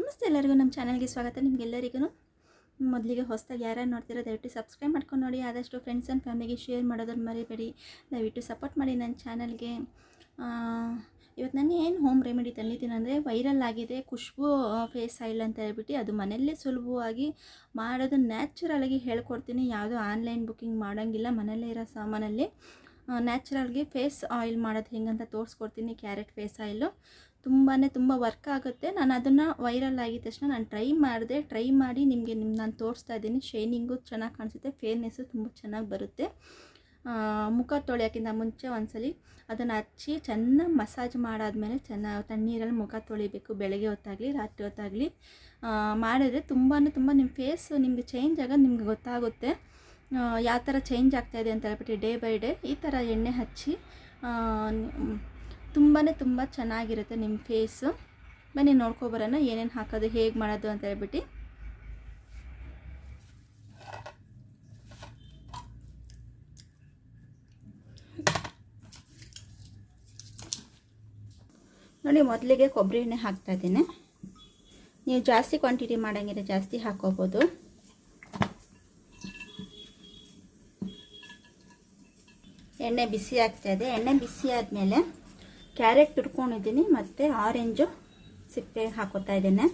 ನಮಸ್ತೆ ಎಲ್ಲರಿಗೂ ನಮ್ಮ ಚಾನಲ್ಗೆ ಸ್ವಾಗತ. ನಿಮಗೆಲ್ಲರಿಗೂ ಮೊದಲಿಗೆ ಹೊಸದಾಗಿ ಯಾರು ನೋಡ್ತಿರೋ ದಯವಿಟ್ಟು ಸಬ್ಸ್ಕ್ರೈಬ್ ಮಾಡ್ಕೊಂಡು ನೋಡಿ. ಆದಷ್ಟು ಫ್ರೆಂಡ್ಸ್ ಆ್ಯಂಡ್ ಫ್ಯಾಮಿಲಿಗೆ ಶೇರ್ ಮಾಡೋದನ್ನು ಮರಿಬೇಡಿ. ದಯವಿಟ್ಟು ಸಪೋರ್ಟ್ ಮಾಡಿ ನನ್ನ ಚಾನಲ್ಗೆ. ಇವತ್ತು ನಾನು ಏನು ಹೋಮ್ ರೆಮಿಡಿ ತಂದಿದ್ದೀನಿ ಅಂದರೆ ವೈರಲ್ ಆಗಿದೆ ಖುಷ್ಬು ಫೇಸ್ ಆಯಿಲ್ ಅಂತ ಹೇಳ್ಬಿಟ್ಟು. ಅದು ಮನೆಯಲ್ಲೇ ಸುಲಭವಾಗಿ ಮಾಡೋದು ನ್ಯಾಚುರಲಾಗಿ ಹೇಳ್ಕೊಡ್ತೀನಿ. ಯಾವುದೋ ಆನ್ಲೈನ್ ಬುಕ್ಕಿಂಗ್ ಮಾಡೋಂಗಿಲ್ಲ. ಮನೆಯಲ್ಲೇ ಇರೋ ಸಾಮಾನಲ್ಲಿ ನ್ಯಾಚುರಲ್ಗೆ ಫೇಸ್ ಆಯಿಲ್ ಮಾಡೋದು ಹೆಂಗಂತ ತೋರಿಸ್ಕೊಡ್ತೀನಿ. ಕ್ಯಾರೆಟ್ ಫೇಸ್ ಆಯಿಲು ತುಂಬ ವರ್ಕ್ ಆಗುತ್ತೆ. ನಾನು ಅದನ್ನು ವೈರಲ್ ಆಗಿದ ತಕ್ಷಣ ನಾನು ಟ್ರೈ ಮಾಡಿ ನಿಮಗೆ ನಾನು ತೋರಿಸ್ತಾ ಇದ್ದೀನಿ. ಶೈನಿಂಗು ಚೆನ್ನಾಗಿ ಕಾಣಿಸುತ್ತೆ, ಫೇರ್ನೆಸ್ಸು ತುಂಬ ಚೆನ್ನಾಗಿ ಬರುತ್ತೆ. ಮುಖ ತೊಳೆಯೋಕ್ಕಿಂತ ಮುಂಚೆ ಒಂದ್ಸಲಿ ಅದನ್ನು ಹಚ್ಚಿ ಚೆನ್ನಾಗಿ ಮಸಾಜ್ ಮಾಡಾದಮೇಲೆ ಚೆನ್ನಾಗಿ ತಣ್ಣೀರಲ್ಲಿ ಮುಖ ತೊಳಿಬೇಕು. ಬೆಳಗ್ಗೆ ಹೊತ್ತಾಗಲಿ ರಾತ್ರಿ ಹೊತ್ತಾಗಲಿ ಮಾಡಿದ್ರೆ ತುಂಬ ನಿಮ್ಮ ಫೇಸ್ ನಿಮಗೆ ಚೇಂಜ್ ಆಗೋದು ನಿಮ್ಗೆ ಗೊತ್ತಾಗುತ್ತೆ. ಯಾವ ಥರ ಚೇಂಜ್ ಆಗ್ತಾಯಿದೆ ಅಂತ ಹೇಳ್ಬಿಟ್ಟು ಡೇ ಬೈ ಡೇ ಈ ಥರ ಎಣ್ಣೆ ಹಚ್ಚಿ ತುಂಬ ಚೆನ್ನಾಗಿರುತ್ತೆ ನಿಮ್ಮ ಫೇಸು. ಬನ್ನಿ ನೋಡ್ಕೊಬರೋಣ ಏನೇನು ಹಾಕೋದು, ಹೇಗೆ ಮಾಡೋದು ಅಂತ ಹೇಳ್ಬಿಟ್ಟು. ನೋಡಿ, ಮೊದಲಿಗೆ ಕೊಬ್ಬರಿ ಎಣ್ಣೆ ಹಾಕ್ತಾಯಿದ್ದೀನಿ. ನೀವು ಜಾಸ್ತಿ ಕ್ವಾಂಟಿಟಿ ಮಾಡೋಂಗಿದ್ರೆ ಜಾಸ್ತಿ ಹಾಕ್ಕೋಬೋದು. ಎಣ್ಣೆ ಬಿಸಿ ಆಗ್ತಾಯಿದೆ. ಎಣ್ಣೆ ಬಿಸಿ ಆದಮೇಲೆ ಕ್ಯಾರೆಟ್ ತುರ್ಕೊಂಡಿದ್ದೀನಿ ಮತ್ತು ಆರೆಂಜು ಸಿಪ್ಪೆ ಹಾಕೋತಾ ಇದ್ದೇನೆ.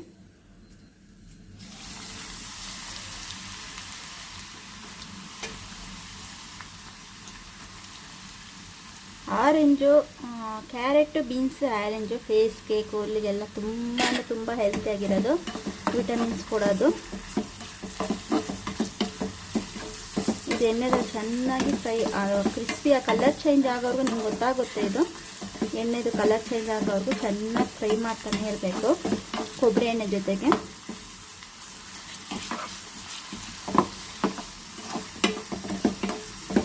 ಆರೆಂಜು, ಕ್ಯಾರೆಟು, ಬೀನ್ಸ್, ಆರೆಂಜು ಫೇಸ್ಗೆ, ಕೂದಲಿಗೆಲ್ಲ ತುಂಬ ಹೆಲ್ತಿಯಾಗಿರೋದು, ವಿಟಮಿನ್ಸ್ ಕೊಡೋದು. ಇದು ಎಣ್ಣೆದಲ್ಲಿ ಚೆನ್ನಾಗಿ ಫ್ರೈ ಕ್ರಿಸ್ಪಿಯ ಕಲರ್ ಚೇಂಜ್ ಆಗೋವರೆಗೂ ನಿಮ್ಗೆ ಗೊತ್ತಾಗುತ್ತೆ. ಇದು ಎಣ್ಣೆದು ಕಲರ್ ಚೇಂಜ್ ಆಗೋವರೆಗೂ ಚೆನ್ನಾಗಿ ಫ್ರೈ ಮಾಡ್ತಾನೆ ಇರಬೇಕು ಕೊಬ್ಬರಿ ಎಣ್ಣೆ ಜೊತೆಗೆ.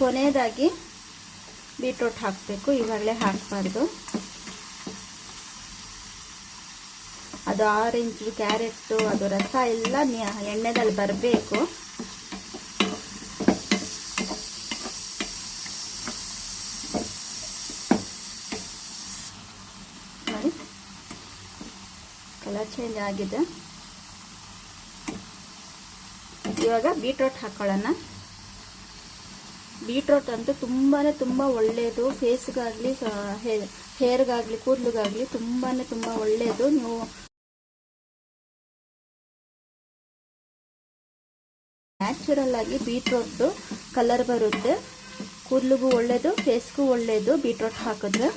ಕೊನೆಯದಾಗಿ ಬೀಟ್ರೂಟ್ ಹಾಕಬೇಕು. ಇವಾಗಲೇ ಹಾಕಬಾರ್ದು. ಅದು ಆರೆಂಜು, ಕ್ಯಾರೆಟು, ಅದು ರಸ ಎಲ್ಲ ಎಣ್ಣೆದಲ್ಲಿ ಬರಬೇಕು. ನೋಡಿ, ಕಲರ್ ಚೇಂಜ್ ಆಗಿದೆ. ಇವಾಗ ಬೀಟ್ರೂಟ್ ಹಾಕೊಳ್ಳೋಣ. ಬೀಟ್ರೂಟ್ ಅಂತೂ ತುಂಬ ಒಳ್ಳೆಯದು. ಫೇಸ್ಗಾಗಲಿ, ಹೇರ್ಗಾಗಲಿ, ಕೂದಲಿಗಾಗಲಿ ತುಂಬ ಒಳ್ಳೆಯದು. ನೀವು ನ್ಯಾಚುರಲ್ ಆಗಿ ಬೀಟ್ರೂಟ್ ಕಲರ್ ಬರುತ್ತೆ. ಕೂದಲಿಗೂ ಒಳ್ಳೆಯದು, ಫೇಸ್ಗೂ ಒಳ್ಳೆಯದು ಬೀಟ್ರೂಟ್ ಹಾಕಿದ್ರೆ.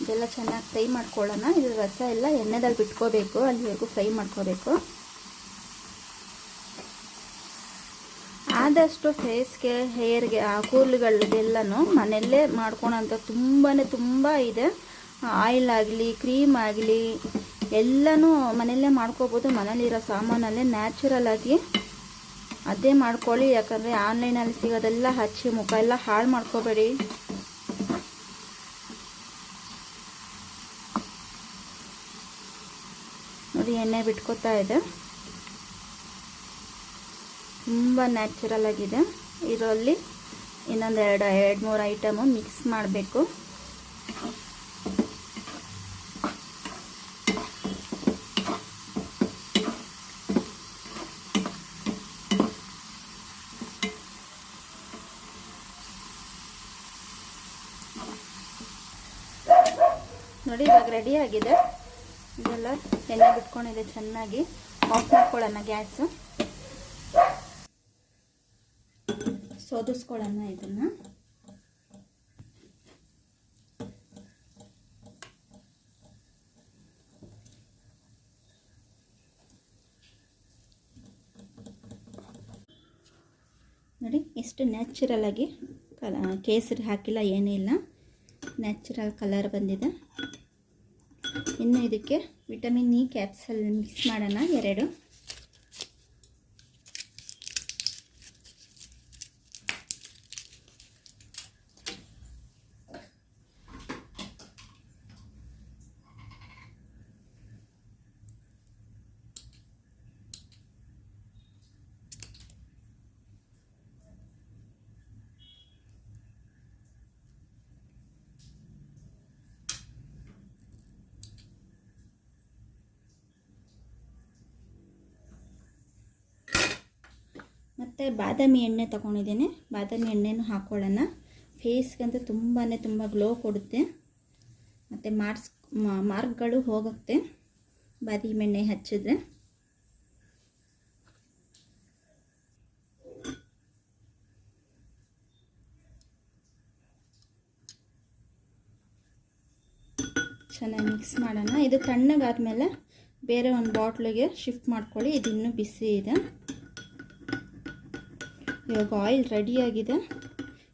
ಇದೆಲ್ಲ ಚೆನ್ನಾಗಿ ಫ್ರೈ ಮಾಡ್ಕೊಳ್ಳೋಣ. ಇದು ರಸ ಎಲ್ಲ ಎಣ್ಣೆದಲ್ಲಿ ಬಿಟ್ಕೋಬೇಕು, ಅಲ್ಲಿವರೆಗೂ ಫ್ರೈ ಮಾಡ್ಕೋಬೇಕು. ಆದಷ್ಟು ಫೇಸ್ಗೆ, ಹೇರ್ಗೆ, ಕೂದಲುಗಳಿಗೆಲ್ಲನೂ ಮನೆಯಲ್ಲೇ ಮಾಡ್ಕೊಳೋಂಥ ತುಂಬ ಇದೆ. ಆಯಿಲ್ ಆಗಲಿ, ಕ್ರೀಮ್ ಆಗಲಿ ಎಲ್ಲನೂ ಮನೆಯಲ್ಲೇ ಮಾಡ್ಕೋಬೋದು. ಮನೇಲಿರೋ ಸಾಮಾನಲ್ಲೇ ನ್ಯಾಚುರಲ್ ಆಗಿ ಅದೇ ಮಾಡ್ಕೊಳ್ಳಿ. ಯಾಕಂದರೆ ಆನ್ಲೈನಲ್ಲಿ ಸಿಗೋದೆಲ್ಲ ಹಚ್ಚಿ ಮುಖ ಎಲ್ಲ ಹಾಳು ಮಾಡ್ಕೋಬೇಡಿ. ನೋಡಿ, ಎಣ್ಣೆ ಬಿಟ್ಕೋತಾ ಇದೆ. ತುಂಬ ನ್ಯಾಚುರಲ್ ಆಗಿದೆ. ಇದರಲ್ಲಿ ಇನ್ನೊಂದು ಎರಡು ಮೂರು ಐಟಮು ಮಿಕ್ಸ್ ಮಾಡಬೇಕು. ನೋಡಿ, ಇವಾಗ ರೆಡಿ ಆಗಿದೆ. ಇದೆಲ್ಲ ಎಣ್ಣೆ ಬಿಟ್ಕೊಂಡಿದೆ. ಚೆನ್ನಾಗಿ ಆಫ್ ಮಾಡ್ಕೊಳ್ಳೋಣ ಗ್ಯಾಸು. ಸೋದಿಸ್ಕೊಳ್ಳೋಣ ಇದನ್ನು. ನೋಡಿ, ಎಷ್ಟು ನ್ಯಾಚುರಲ್ ಆಗಿ ಕೇಸರಿ ಹಾಕಿಲ್ಲ, ಏನಿಲ್ಲ, ನ್ಯಾಚುರಲ್ ಕಲರ್ ಬಂದಿದೆ. ಇನ್ನು ಇದಕ್ಕೆ ವಿಟಮಿನ್ ಇ ಕ್ಯಾಪ್ಸಲ್ ಮಿಕ್ಸ್ ಮಾಡೋಣ 2. ಮತ್ತು ಬಾದಾಮಿ ಎಣ್ಣೆ ತೊಗೊಂಡಿದ್ದೀನಿ. ಬಾದಾಮಿ ಎಣ್ಣೆನೂ ಹಾಕ್ಕೊಳ್ಳೋಣ. ಫೇಸ್ಗಂತೂ ತುಂಬ ಗ್ಲೋ ಕೊಡುತ್ತೆ ಮತ್ತು ಮಾರ್ಕ್ಗಳು ಹೋಗುತ್ತೆ ಬಾದಾಮಿ ಎಣ್ಣೆ ಹಚ್ಚಿದ್ರೆ. ಚೆನ್ನಾಗಿ ಮಿಕ್ಸ್ ಮಾಡೋಣ. ಇದು ತಣ್ಣಗಾದ್ಮೇಲೆ ಬೇರೆ ಒಂದು ಬಾಟ್ಲಿಗೆ ಶಿಫ್ಟ್ ಮಾಡ್ಕೊಳ್ಳಿ. ಇದು ಇನ್ನೂ ಬಿಸಿ ಇದೆ. ಇವಾಗ ಆಯಿಲ್ ರೆಡಿಯಾಗಿದೆ.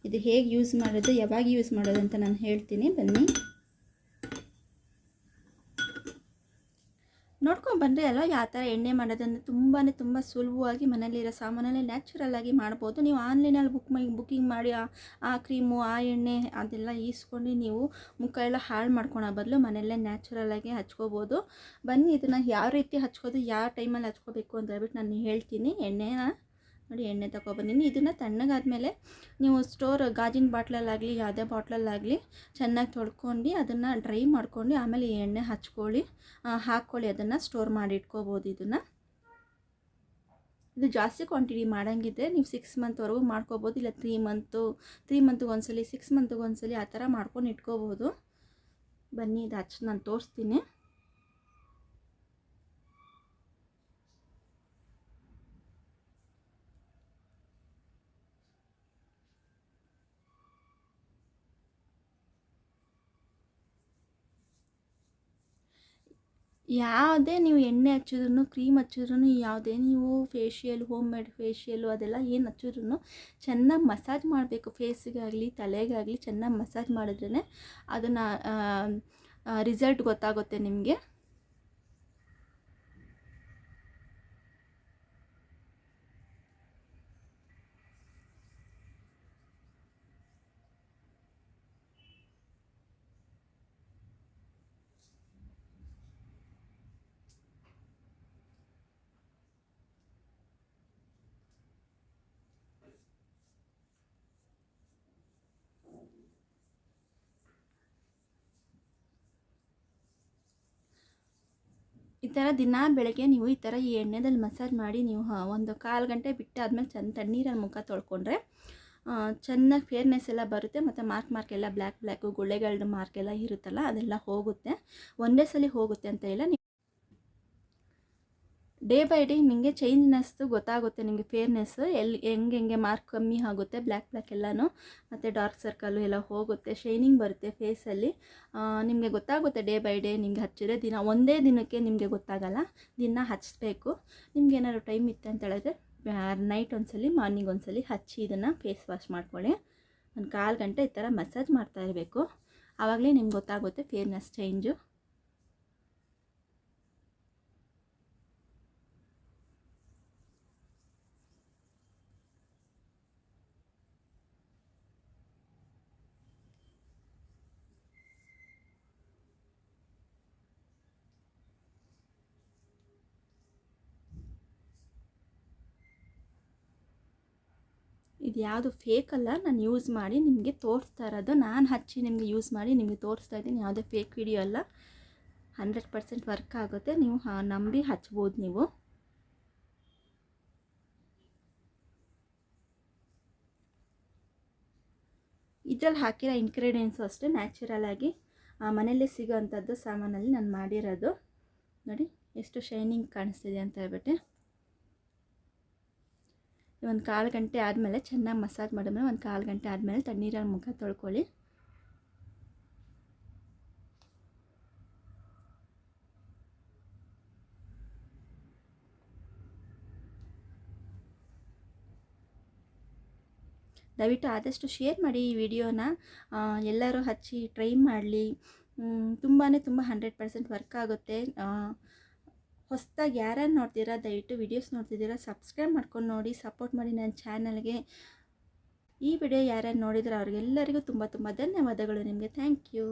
ಇದು ಹೇಗೆ ಯೂಸ್ ಮಾಡೋದು, ಯಾವಾಗ ಯೂಸ್ ಮಾಡೋದು ಅಂತ ನಾನು ಹೇಳ್ತೀನಿ, ಬನ್ನಿ ನೋಡ್ಕೊಂಡು ಬಂದರೆ ಅಲ್ಲ ಯಾವ ಥರ ಎಣ್ಣೆ ಮಾಡೋದಂದರೆ ತುಂಬ ಸುಲಭವಾಗಿ ಮನೇಲಿರೋ ಸಾಮಾನಲ್ಲಿ ನ್ಯಾಚುರಲ್ಲಾಗಿ ಮಾಡ್ಬೋದು. ನೀವು ಆನ್ಲೈನಲ್ಲಿ ಬುಕ್ಕಿಂಗ್ ಮಾಡಿ ಆ ಕ್ರೀಮು ಆ ಎಣ್ಣೆ ಅದೆಲ್ಲ ಈಸ್ಕೊಂಡು ನೀವು ಮುಖ ಎಲ್ಲ ಹಾಳು ಮಾಡ್ಕೊಳೋ ಬದಲು ಮನೆಯಲ್ಲೇ ನ್ಯಾಚುರಲ್ಲಾಗಿ ಹಚ್ಕೋಬೋದು. ಬನ್ನಿ ಇದನ್ನು ಯಾವ ರೀತಿ ಹಚ್ಕೋದು, ಯಾವ ಟೈಮಲ್ಲಿ ಹಚ್ಕೋಬೇಕು ಅಂತ ಹೇಳ್ಬಿಟ್ಟು ನಾನು ಹೇಳ್ತೀನಿ. ಎಣ್ಣೆನ ನೋಡಿ, ಎಣ್ಣೆ ತೊಗೊಬಂದಿನಿ. ಇದನ್ನು ತಣ್ಣಗಾದ್ಮೇಲೆ ನೀವು ಗಾಜಿನ ಬಾಟ್ಲಲ್ಲಾಗಲಿ ಯಾವುದೇ ಬಾಟ್ಲಲ್ಲಾಗಲಿ ಚೆನ್ನಾಗಿ ತೊಳ್ಕೊಂಡು ಅದನ್ನು ಡ್ರೈ ಮಾಡ್ಕೊಂಡು ಆಮೇಲೆ ಈ ಎಣ್ಣೆ ಹಾಕ್ಕೊಳ್ಳಿ. ಅದನ್ನು ಸ್ಟೋರ್ ಮಾಡಿ ಇಟ್ಕೋಬೋದು. ಇದು ಜಾಸ್ತಿ ಕ್ವಾಂಟಿಟಿ ಮಾಡೋಂಗಿದ್ರೆ ನೀವು 6 ಮಂತ್ವರೆಗೂ ಮಾಡ್ಕೋಬೋದು, ಇಲ್ಲ 3 ಮಂತ್ಗೆ ಒಂದ್ಸಲಿ, 6 ಮಂತ್ಗೆ ಒಂದ್ಸಲಿ ಆ ಥರ ಮಾಡ್ಕೊಂಡು ಇಟ್ಕೋಬೋದು. ಬನ್ನಿ ಇದು ನಾನು ತೋರಿಸ್ತೀನಿ. ಯಾವುದೇ ನೀವು ಎಣ್ಣೆ ಹಚ್ಚಿದ್ರೂ ಕ್ರೀಮ್ ಹಚ್ಚಿದ್ರೂ ಯಾವುದೇ ನೀವು ಫೇಶಿಯಲ್ ಹೋಮ್ ಮೇಡ್ ಫೇಶಿಯಲು ಅದೆಲ್ಲ ಏನು ಹಚ್ಚಿದ್ರೂ ಚೆನ್ನಾಗಿ ಮಸಾಜ್ ಮಾಡಬೇಕು. ಫೇಸಿಗಾಗಲಿ ತಲೆಗಾಗಲಿ ಚೆನ್ನಾಗಿ ಮಸಾಜ್ ಮಾಡಿದ್ರೇ ಅದನ್ನು ರಿಸಲ್ಟ್ ಗೊತ್ತಾಗುತ್ತೆ ನಿಮಗೆ. ಈ ಥರ ದಿನ ಬೆಳಗ್ಗೆ ನೀವು ಈ ಥರ ಈ ಎಣ್ಣೆದಲ್ಲಿ ಮಸಾಜ್ ಮಾಡಿ ನೀವು ಒಂದು 1/4 ಗಂಟೆ ಬಿಟ್ಟಾದ್ಮೇಲೆ ತಣ್ಣೀರಲ್ಲಿ ಮುಖ ತೊಳ್ಕೊಂಡ್ರೆ ಚೆನ್ನಾಗಿ ಫೇರ್ನೆಸ್ ಎಲ್ಲ ಬರುತ್ತೆ. ಮತ್ತು ಮಾರ್ಕ್ ಎಲ್ಲ ಬ್ಲ್ಯಾಕು ಗುಳ್ಳೆಗಳ ಮಾರ್ಕ್ ಎಲ್ಲ ಇರುತ್ತಲ್ಲ ಅದೆಲ್ಲ ಹೋಗುತ್ತೆ. ಒಂದೇ ಸಲ ಹೋಗುತ್ತೆ ಅಂತ ಇಲ್ಲ, ಡೇ ಬೈ ಡೇ ನಿಮಗೆ ಚೇಂಜ್ನೆಸ್ಸು ಗೊತ್ತಾಗುತ್ತೆ. ನಿಮಗೆ ಫೇರ್ನೆಸ್ಸು ಹೆಂಗೆ ಮಾರ್ಕ್ ಕಮ್ಮಿ ಆಗುತ್ತೆ, ಬ್ಲ್ಯಾಕ್ ಎಲ್ಲನೂ, ಮತ್ತು ಡಾರ್ಕ್ ಸರ್ಕಲ್ಲು ಎಲ್ಲ ಹೋಗುತ್ತೆ, ಶೈನಿಂಗ್ ಬರುತ್ತೆ ಫೇಸಲ್ಲಿ. ನಿಮಗೆ ಗೊತ್ತಾಗುತ್ತೆ ಡೇ ಬೈ ಡೇ. ನಿಮಗೆ ಹಚ್ಚಿದ್ರೆ ಒಂದೇ ದಿನಕ್ಕೆ ನಿಮಗೆ ಗೊತ್ತಾಗಲ್ಲ, ದಿನ ಹಚ್ಚಬೇಕು. ನಿಮ್ಗೆ ಏನಾದ್ರು ಟೈಮ್ ಇತ್ತು ಅಂತ ಹೇಳಿದ್ರೆ ನೈಟ್ ಒಂದ್ಸಲಿ ಮಾರ್ನಿಂಗ್ ಒಂದ್ಸಲಿ ಹಚ್ಚಿ ಇದನ್ನು ಫೇಸ್ ವಾಶ್ ಮಾಡ್ಕೊಳ್ಳಿ. ಒಂದು 1/4 ಗಂಟೆ ಈ ಥರ ಮಸಾಜ್ ಮಾಡ್ತಾ ಇರಬೇಕು. ಆವಾಗಲೇ ನಿಮ್ಗೆ ಗೊತ್ತಾಗುತ್ತೆ ಫೇರ್ನೆಸ್ ಚೇಂಜು. ಇದು ಯಾವುದು ಫೇಕ್ ಅಲ್ಲ, ನಾನು ಯೂಸ್ ಮಾಡಿ ನಿಮಗೆ ತೋರಿಸ್ತಾ ಇರೋದು. ನಾನು ಹಚ್ಚಿ ನಿಮಗೆ ಯೂಸ್ ಮಾಡಿ ನಿಮಗೆ ತೋರಿಸ್ತಾ ಇದ್ದೀನಿ. ಯಾವುದೇ ಫೇಕ್ ವಿಡಿಯೋ ಅಲ್ಲ, 100% ವರ್ಕ್ ಆಗುತ್ತೆ. ನೀವು ನಂಬಿ ಹಚ್ಬೋದು. ನೀವು ಇದರಲ್ಲಿ ಹಾಕಿರೋ ಇಂಗ್ರೀಡಿಯೆಂಟ್ಸು ಅಷ್ಟೇ ನ್ಯಾಚುರಲಾಗಿ ಮನೆಯಲ್ಲೇ ಸಿಗೋವಂಥದ್ದು ಸಾಮಾನಲ್ಲಿ ನಾನು ಮಾಡಿರೋದು. ನೋಡಿ ಎಷ್ಟು ಶೈನಿಂಗ್ ಕಾಣಿಸ್ತಿದೆ ಅಂತ ಹೇಳ್ಬಿಟ್ಟು. ಒಂದು 1/4 ಗಂಟೆ ಆದಮೇಲೆ ಚೆನ್ನಾಗಿ ಮಸಾಜ್ ಮಾಡಿದ್ಮೇಲೆ ಒಂದು 1/4 ಗಂಟೆ ಆದಮೇಲೆ ತಣ್ಣೀರಲ್ಲಿ ಮುಖ ತೊಳ್ಕೊಳ್ಳಿ. ದಯವಿಟ್ಟು ಆದಷ್ಟು ಶೇರ್ ಮಾಡಿ ಈ ವಿಡಿಯೋನ. ಎಲ್ಲರೂ ಹಚ್ಚಿ ಟ್ರೈ ಮಾಡಲಿ. ತುಂಬ 100% ವರ್ಕ್ ಆಗುತ್ತೆ. ಹೊಸದಾಗಿ ಯಾರ್ಯಾರು ನೋಡ್ತೀರಾ ದಯವಿಟ್ಟು ವಿಡಿಯೋಸ್ ನೋಡ್ತಿದ್ದೀರಾ ಸಬ್ಸ್ಕ್ರೈಬ್ ಮಾಡ್ಕೊಂಡು ನೋಡಿ, ಸಪೋರ್ಟ್ ಮಾಡಿ ನನ್ನ ಚಾನಲ್ಗೆ. ಈ ವಿಡಿಯೋ ಯಾರ್ಯಾರು ನೋಡಿದ್ರೆ ಅವ್ರಿಗೆಲ್ಲರಿಗೂ ತುಂಬ ಧನ್ಯವಾದಗಳು ನಿಮಗೆ. Thank you.